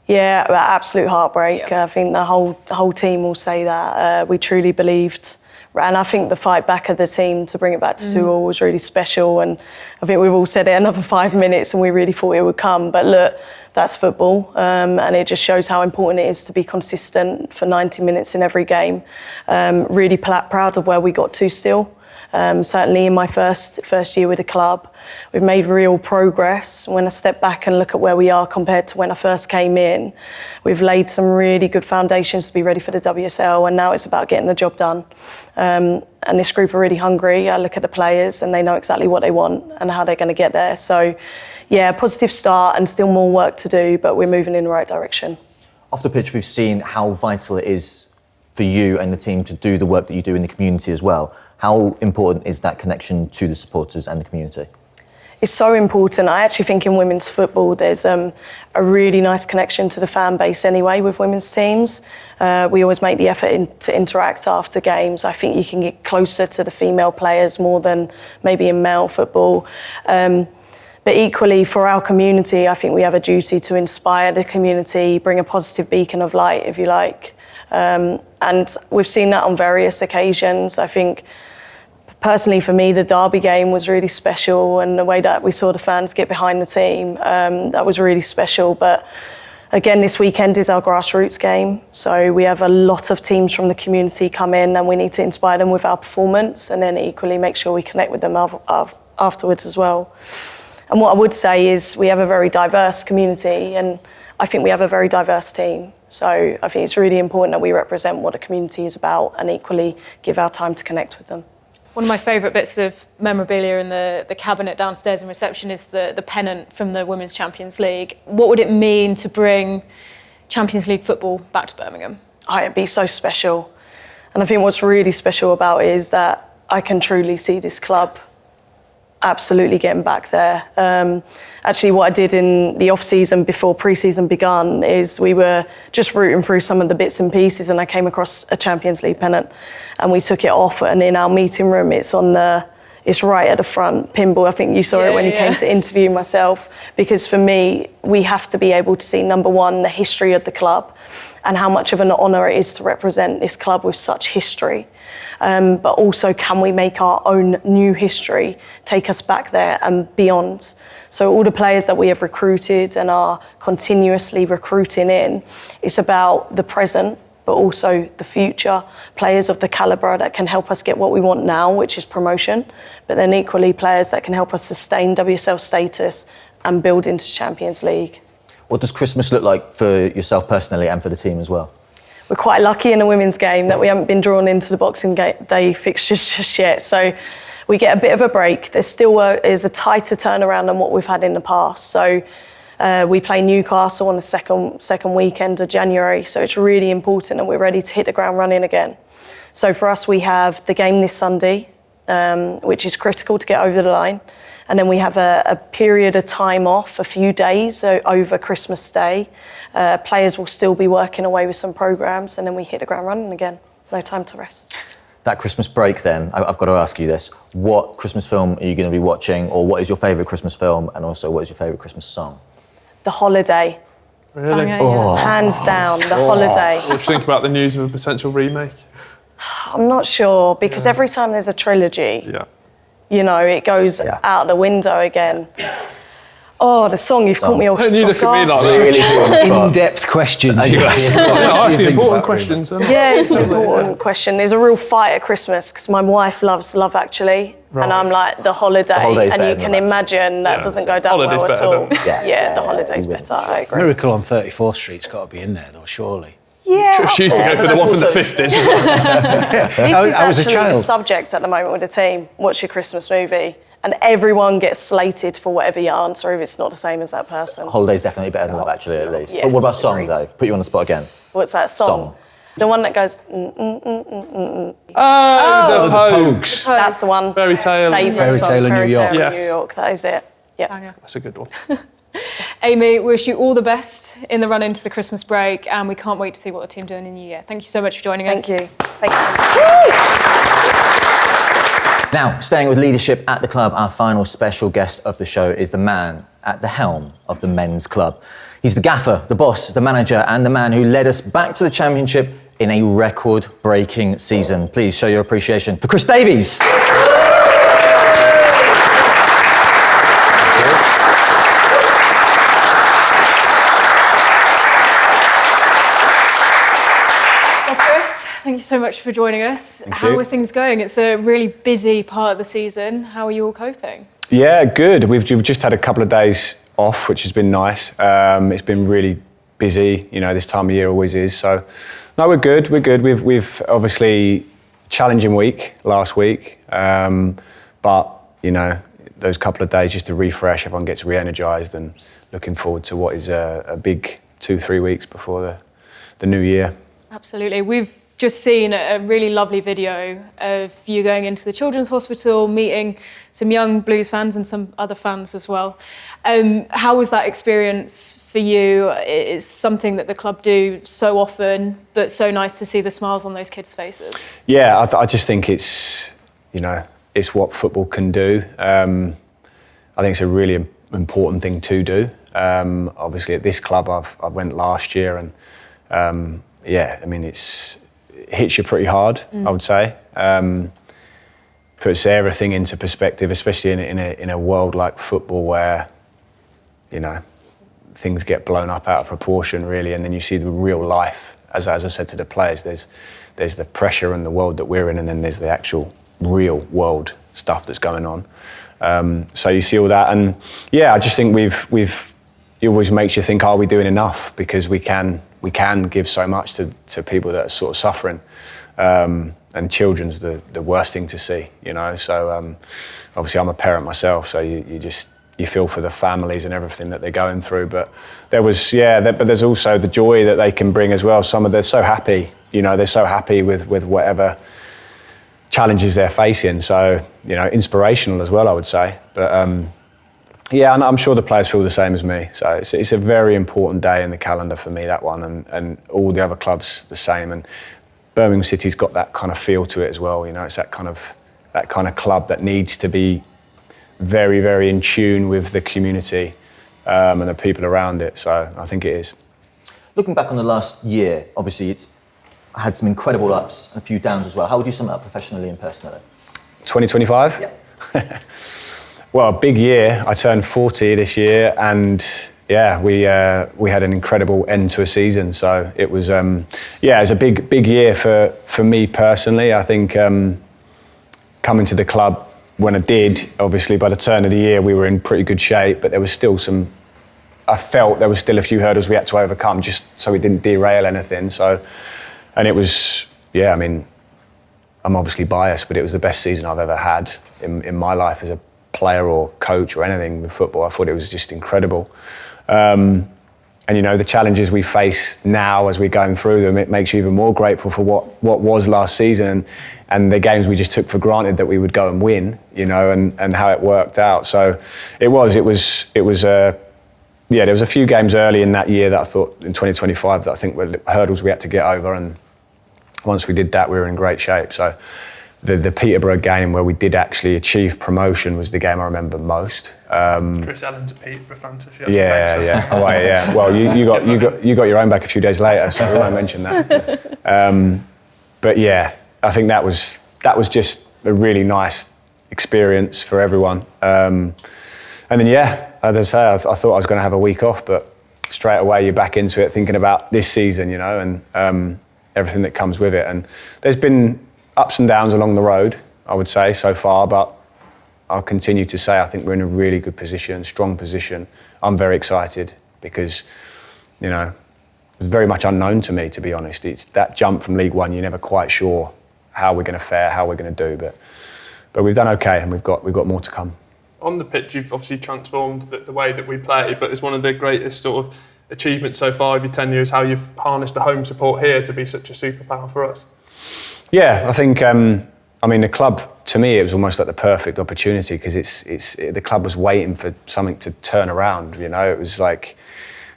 Yeah, absolute heartbreak. I think the whole team will say that. We truly believed, and I think the fight back of the team to bring it back to 2-2 was really special. And I think we've all said it another 5 minutes, and we really thought it would come. But look, that's football, and it just shows how important it is to be consistent for 90 minutes in every game. Really proud of where we got to still. Certainly in my first year with the club, we've made real progress. When I step back and look at where we are compared to when I first came in, we've laid some really good foundations to be ready for the WSL, and now it's about getting the job done. And this group are really hungry. I look at the players and they know exactly what they want and how they're going to get there. So yeah, positive start and still more work to do, but we're moving in the right direction. Off the pitch, we've seen how vital it is for you and the team to do the work that you do in the community as well. How important is that connection to the supporters and the community? It's so important. I actually think in women's football there's a really nice connection to the fan base anyway with women's teams. We always make the effort to interact after games. I think you can get closer to the female players more than maybe in male football. But equally for our community, I think we have a duty to inspire the community, bring a positive beacon of light, if you like. And we've seen that on various occasions. I think, personally for me, the Derby game was really special, and the way that we saw the fans get behind the team, that was really special. But again, this weekend is our grassroots game. So we have a lot of teams from the community come in, and we need to inspire them with our performance, and then equally make sure we connect with them afterwards as well. And what I would say is we have a very diverse community, and I think we have a very diverse team. So I think it's really important that we represent what the community is about and equally give our time to connect with them. One of my favourite bits of memorabilia in the cabinet downstairs in reception is the pennant from the Women's Champions League. What would it mean to bring Champions League football back to Birmingham? Oh, it'd be so special. And I think what's really special about it is that I can truly see this club absolutely getting back there. Actually, what I did in the off-season before pre-season begun is we were just rooting through some of the bits and pieces, and I came across a Champions League pennant, and we took it off, and in our meeting room it's right at the front, pinball. I think you saw it when you came to interview myself, because for me, we have to be able to see, number one, the history of the club and how much of an honour it is to represent this club with such history. But also, can we make our own new history, take us back there and beyond? So all the players that we have recruited and are continuously recruiting in, it's about the present, but also the future, players of the calibre that can help us get what we want now, which is promotion, but then equally players that can help us sustain WSL status and build into Champions League. What does Christmas look like for yourself personally and for the team as well? We're quite lucky in the women's game that we haven't been drawn into the Boxing Day fixtures just yet, so we get a bit of a break. There's still is a tighter turnaround than what we've had in the past. So we play Newcastle on the second weekend of January, so it's really important that we're ready to hit the ground running again. So for us, we have the game this Sunday, which is critical to get over the line. And then we have a period of time off, a few days over Christmas Day. Players will still be working away with some programmes, and then we hit the ground running again. No time to rest. That Christmas break then, I've got to ask you this. What Christmas film are you going to be watching, or what is your favourite Christmas film, and also what is your favourite Christmas song? The Holiday. Really? Hands down, The Holiday. What do you think about the news of a potential remake? I'm not sure, because every time there's a trilogy, you know, it goes out the window again. Oh, the song, you've caught me off Don't you look at me like Really in-depth questions. Actually important questions. Yeah, it's an important question. There's a real fight at Christmas because my wife loves Love Actually, and I'm like, The Holiday, and you can imagine that doesn't go down well at all. Yeah, The Holiday's better, I agree. Miracle on 34th Street's got to be in there though, surely. Yeah. She used to go for the one from the 50s. This is actually the subject at the moment with the team. What's your Christmas movie? And everyone gets slated for whatever you answer if it's not the same as that person. Holiday's definitely better than Love Actually, at least. Yeah, But what about song, agreed. though? Put you on the spot again. What's that song? The one that goes. Oh, the Pogues. That's the one. Fairy Tale. Fairy Tale in New York. New York. That is it. Yeah. That's a good one. Amy, wish you all the best in the run into the Christmas break, and we can't wait to see what the team do in the new year. Thank you so much for joining us. Thank you. Thank you. Now, staying with leadership at the club, our final special guest of the show is the man at the helm of the men's club. He's the gaffer, the boss, the manager, and the man who led us back to the championship in a record-breaking season. Please show your appreciation for Chris Davies. Thank you so much for joining us. Thank How you. are things going? It's a really busy part of the season. How are you all coping? Yeah, good. We've just had a couple of days off, which has been nice. It's been really busy, you know, this time of year always is. So, no, we're good. We're good. We've obviously challenging week last week, but you know, those couple of days just to refresh, everyone gets re-energised, and looking forward to what is a big 2-3 weeks before the new year. Absolutely. We've just seen a really lovely video of you going into the Children's Hospital, meeting some young Blues fans and some other fans as well. How was that experience for you? It's something that the club do so often, but so nice to see the smiles on those kids' faces. Yeah, I just think it's, you know, it's what football can do. I think it's a really important thing to do. Obviously at this club, I went last year, and yeah, I mean, it hits you pretty hard, I would say. Puts everything into perspective, especially in a world like football where, you know, things get blown up out of proportion, really, and then you see the real life. As I said to the players, there's the pressure in the world that we're in, and then there's the actual real world stuff that's going on. So you see all that, and yeah, I just think it always makes you think, are we doing enough? Because we can give so much to people that are sort of suffering, and children's the worst thing to see, you know. So obviously I'm a parent myself, so you feel for the families and everything that they're going through. But but there's also the joy that they can bring as well. They're so happy, you know, they're so happy with whatever challenges they're facing. So, you know, inspirational as well, I would say. But yeah, and I'm sure the players feel the same as me. So it's a very important day in the calendar for me, that one, and all the other clubs the same. And Birmingham City's got that kind of feel to it as well. You know, it's that kind of club that needs to be very, very in tune with the community and the people around it. So I think it is. Looking back on the last year, obviously it's had some incredible ups and a few downs as well. How would you sum it up professionally and personally? 2025? Yeah. Well, a big year. I turned 40 this year, and yeah, we had an incredible end to a season. So it was, it was a big year for me personally. I think coming to the club when I did, obviously by the turn of the year we were in pretty good shape, but there was still I felt there was still a few hurdles we had to overcome just so we didn't derail anything. So, and it was, yeah, I mean, I'm obviously biased, but it was the best season I've ever had in my life as a player or coach or anything with football. I thought it was just incredible. And you know, the challenges we face now as we're going through them, it makes you even more grateful for what was last season and the games we just took for granted that we would go and win, you know, and how it worked out. So there was a few games early in that year that I thought in 2025 that I think were hurdles we had to get over, and once we did that, we were in great shape. So the Peterborough game where we did actually achieve promotion was the game I remember most. Chris Allen's a Peterborough fan, so she yeah. Oh, yeah. Well, you got your own back a few days later, so we won't mention that. But yeah, I think that was just a really nice experience for everyone. And then as I say, I thought I was going to have a week off, but straight away you're back into it, thinking about this season, you know, and everything that comes with it. And there's been ups and downs along the road, I would say, so far, but I'll continue to say I think we're in a really good position, strong position. I'm very excited because, you know, it was very much unknown to me, to be honest. It's that jump from League One, you're never quite sure how we're going to fare, how we're going to do, but we've done okay, and we've got more to come. On the pitch, you've obviously transformed the way that we play, but it's one of the greatest sort of achievements so far of your tenure is how you've harnessed the home support here to be such a superpower for us. Yeah, I think, the club, to me, it was almost like the perfect opportunity because the club was waiting for something to turn around, you know. It was like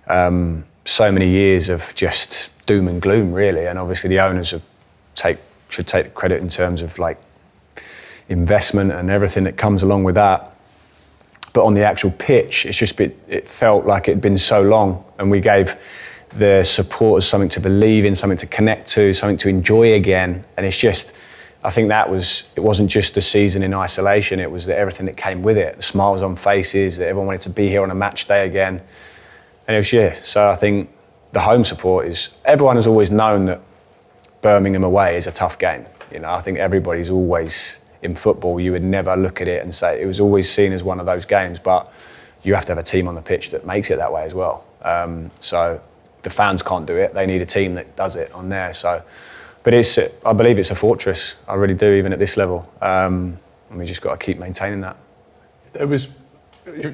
so many years of just doom and gloom, really, and obviously the owners should take credit in terms of like investment and everything that comes along with that. But on the actual pitch, it felt like it had been so long, and we gave the supporters something to believe in, something to connect to, something to enjoy again. And it's just, I think it wasn't just a season in isolation, it was everything that came with it, the smiles on faces, that everyone wanted to be here on a match day again. And it was, so I think the home support everyone has always known that Birmingham away is a tough game. You know, I think everybody's always, in football, you would never look at it and say, it was always seen as one of those games, but you have to have a team on the pitch that makes it that way as well. So the fans can't do it, they need a team that does it on there. So, but I believe it's a fortress, I really do, even at this level. And we just got to keep maintaining that. If there was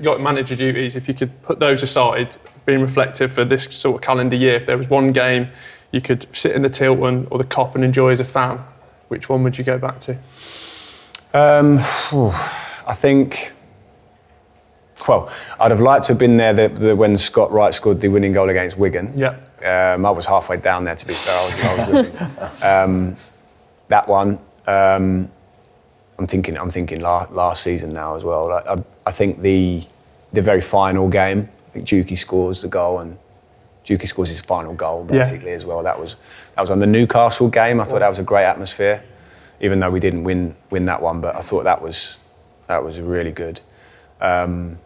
your manager duties, if you could put those aside, being reflective for this sort of calendar year, if there was one game you could sit in the Tilton or the Cop and enjoy as a fan, which one would you go back to? I think, well, I'd have liked to have been there when Scott Wright scored the winning goal against Wigan. Yeah. I was halfway down there, to be fair. I was with that one. I'm thinking last season now as well. I think the very final game, I think Juki scores the goal, and Dukey scores his final goal basically as well. That was on the Newcastle game. I thought that was a great atmosphere, even though we didn't win that one. But I thought that was really good. And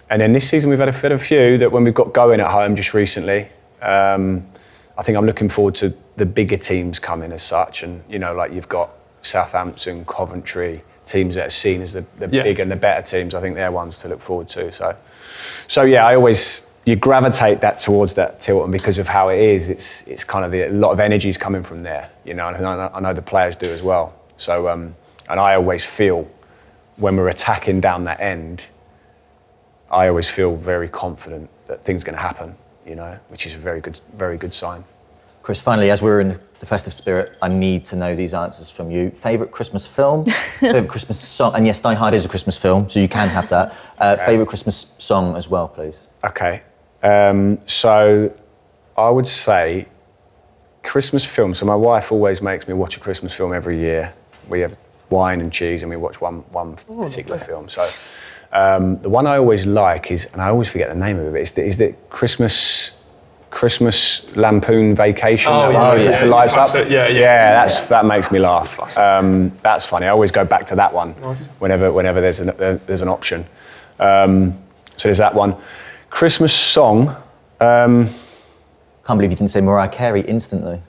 then this season we've had a few that when we've got going at home just recently. I think I'm looking forward to the bigger teams coming as such, and like you've got Southampton, Coventry, teams that are seen as the big and the better teams. I think they're ones to look forward to. So yeah, you gravitate that towards that Tilton because of how it is. It's kind of a lot of energy is coming from there, and I know the players do as well. So and I always feel when we're attacking down that end, I always feel very confident that things are going to happen, which is a very good sign. Chris, finally, as we're in the festive spirit, I need to know these answers from you. Favourite Christmas film? Favourite Christmas song? And yes, Die Hard is a Christmas film, so you can have that. Favourite Christmas song as well, please. Okay. So I would say Christmas film. So my wife always makes me watch a Christmas film every year. We have wine and cheese and we watch one particular film. So the one I always like is, and I always forget the name of it, is the Christmas Lampoon Vacation. It's the lights up. Yeah, that makes me laugh. That's funny. I always go back to that one whenever there's an option. So there's that one. Christmas song. Can't believe you didn't say Mariah Carey instantly.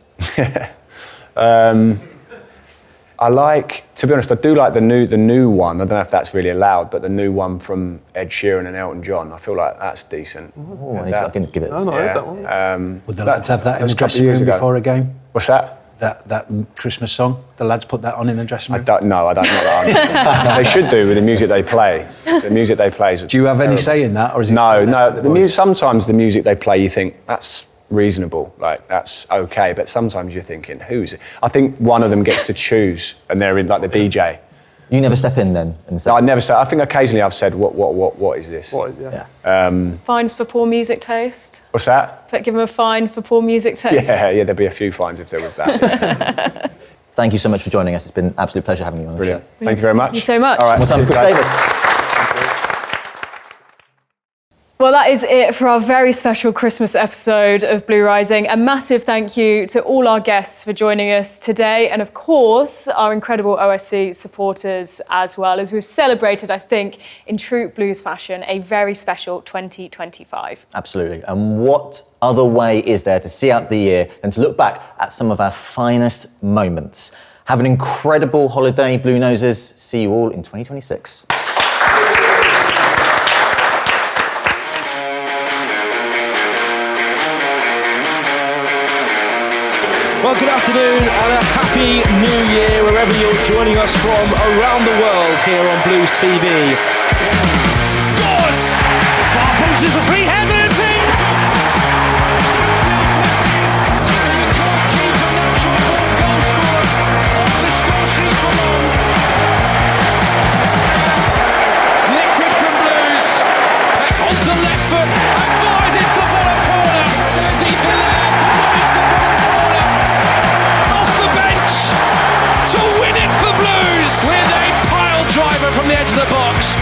I like, to be honest, I do like the new one. I don't know if that's really allowed, but the new one from Ed Sheeran and Elton John. I feel like that's decent. I can give it. No, I heard that one. Would the lads have that in the dressing room before a game? What's that? That Christmas song. The lads put that on in the dressing room. I don't know that on. They should do with the music they play. The music they play is. Do you have any say in that, or is it? No. Sometimes the music they play, you think that's reasonable, like that's okay, but sometimes you're thinking, who's it? I think one of them gets to choose, and they're in like the DJ. You never step in then and say. No, I never step. I think occasionally I've said, what is this? Fines for poor music taste. What's that? Give them a fine for poor music taste. Yeah, there'd be a few fines if there was that. Thank you so much for joining us. It's been an absolute pleasure having you on the show. Thank you very much. Thank you so much. All right, more time for Chris Davis. Well, that is it for our very special Christmas episode of Blue Rising. A massive thank you to all our guests for joining us today, and of course, our incredible OSC supporters as well, as we've celebrated, I think, in true Blues fashion, a very special 2025. Absolutely. And what other way is there to see out the year than to look back at some of our finest moments? Have an incredible holiday, Blue Noses. See you all in 2026. Well, good afternoon and a happy new year wherever you're joining us from around the world here on Blues TV. Scores! Far post is a free header. Liquid from Blues. Back onto the left foot and fires into the bottom corner. There's Ethan Laird to raise the bottom corner. To win it for Blues with a pile driver from the edge of the box.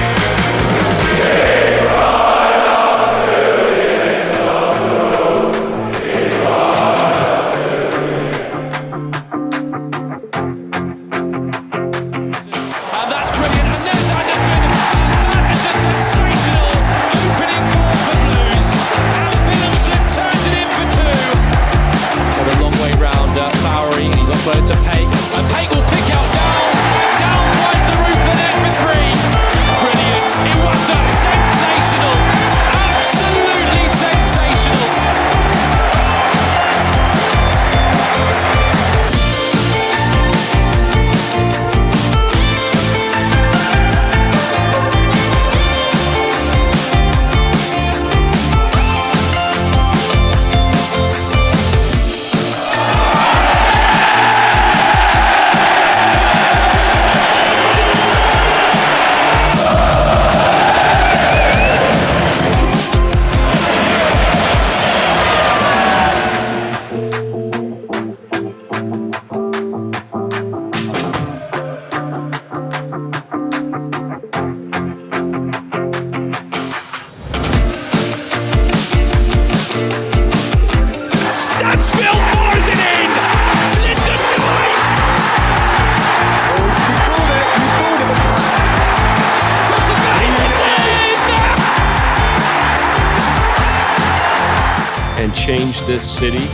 and change this city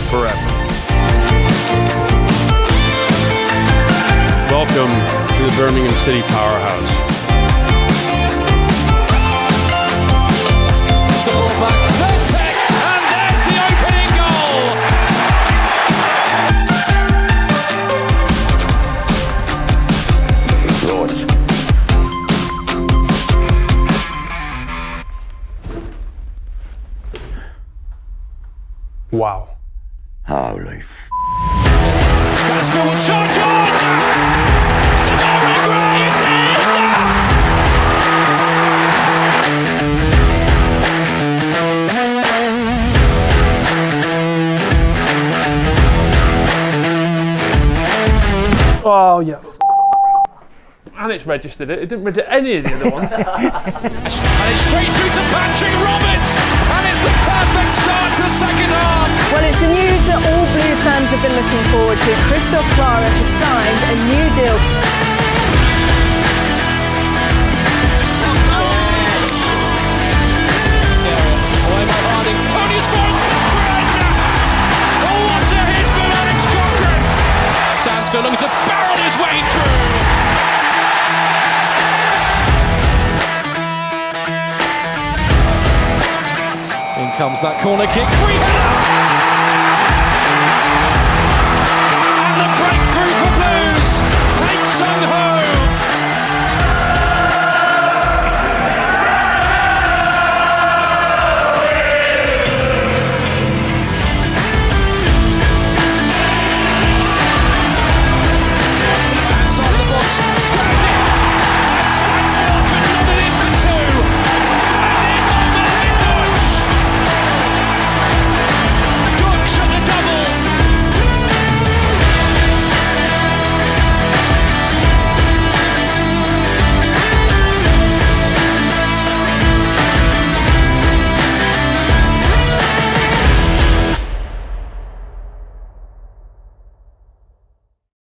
forever. Welcome to the Birmingham City Powerhouse. The ball back, there's Peck, and there's the opening goal! Wow. Holy f***. Jasper will charge on! Tomorrow Gray, it's in! Oh, yeah. And it's registered it. It didn't register any of the other ones. And it's straight through to Patrick Roberts! And it's the perfect start to the second half! Well, it's the news that all Blues fans have been looking forward to. Christoph Clara has signed a new deal. Away by Harding. Tony scores! Cochran! Oh, what a hit from Alex Cochran! Dansfield looking to barrel his way through. In comes that corner kick. Free header!